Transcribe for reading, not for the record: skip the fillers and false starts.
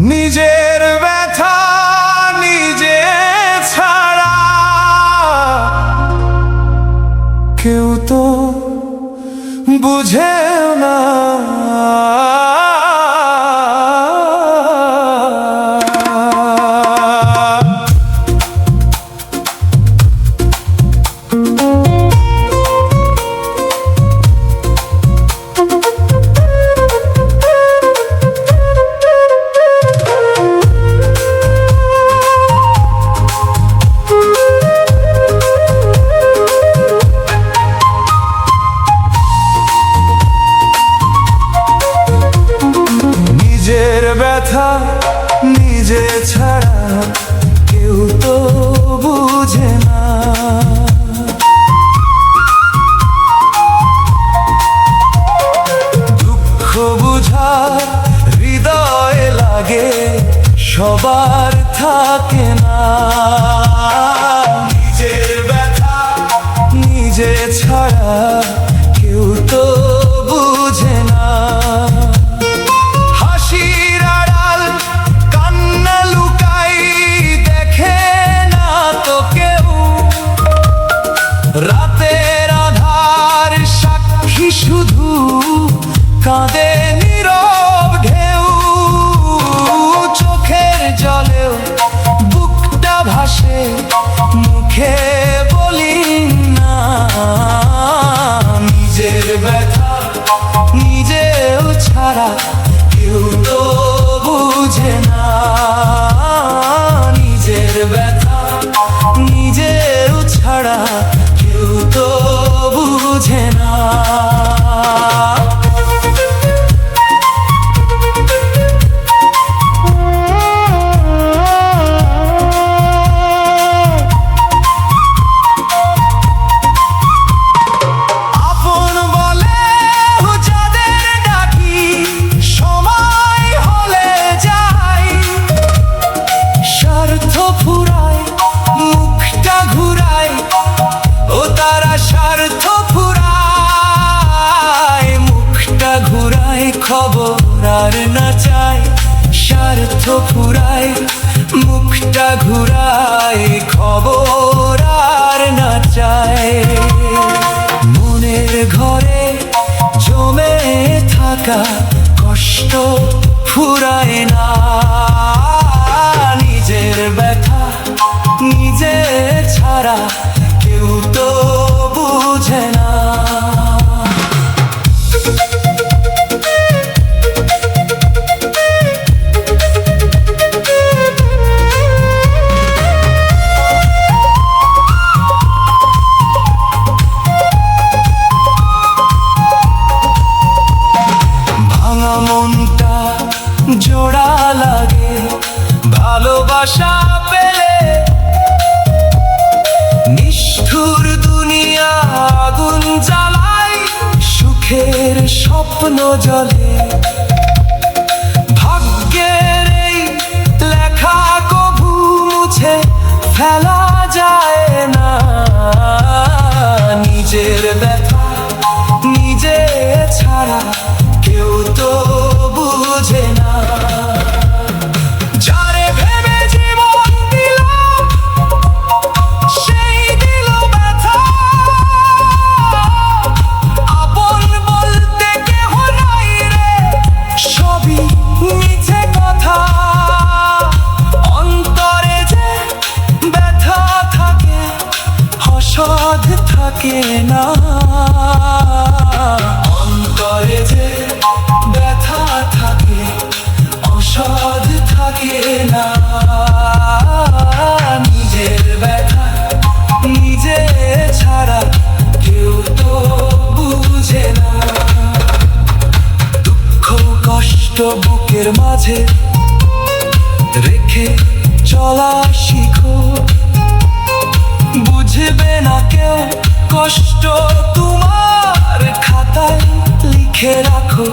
নিজের ব্যথা নিজে ছাড়া কেউ তো বুঝেও না। ব্যথা নিজে ছাড়া কেউ তো বুঝে না। দুঃখ বুঝার হৃদয় লাগে সবার থাকে না। নিজের ব্যথা নিজে ছাড়া কেউ তো বুঝে না। রাতের আধার সাক্ষী শুধু কাঁদে নীরব ঢেউ। চোখের জলেও বুকটা ভাসে মুখে বলি না। নিজের ব্যথা নিজেও ছাড়া কেউ তো বুঝে না। নিজের ব্যথা নিজেও ছাড়া কেউ তো বুঝে না। আপন বলে যাদের ডাকি সময় হলে যাই। স্বার্থ ফুরায় মুখটা ঘুরায় ও তারা স্বার্থ ফুরায় মুখটা ঘুরায় খবর আর না চায়। স্বার্থ ফুরায় মুখটা ঘুরায় খবর আর না চায়। মনের ঘরে জমে থাকা কষ্ট ফুরায় না। নিজের ব্যথা নিজে ছাড়া কেউ তো বুঝে না। ভাঙা মনটা জোড়া লাগে ভালোবাসা পেলে। নিষ্ঠুর দুনিয়া আগুন জ্বালায় সুখের স্বপ্ন জলে। ভাগ্যের এই লেখা কভু মুছে ফেলা যায় না। নিজের ব্যথা নিজে ছাড়া কেউ তো বুঝে না। যারে ভেবে জীবন দিলাম সেই দিল ব্যথা। আপন বলতে কেহ নাই রে সবই মিছে কথা। অন্তরে যে ব্যথা থাকে অসৎ থাকে না। অন্তরে যে ব্যথা থাকে অসৎ থাকে না। নিজের ব্যথা নিজে ছাড়া কেউ তো বুঝে না। দুঃখ কষ্ট বুকের মাঝে রেখে চলা শিখো। বুঝবে না কেউ কষ্ট তোমার খাতায় লিখে রাখো।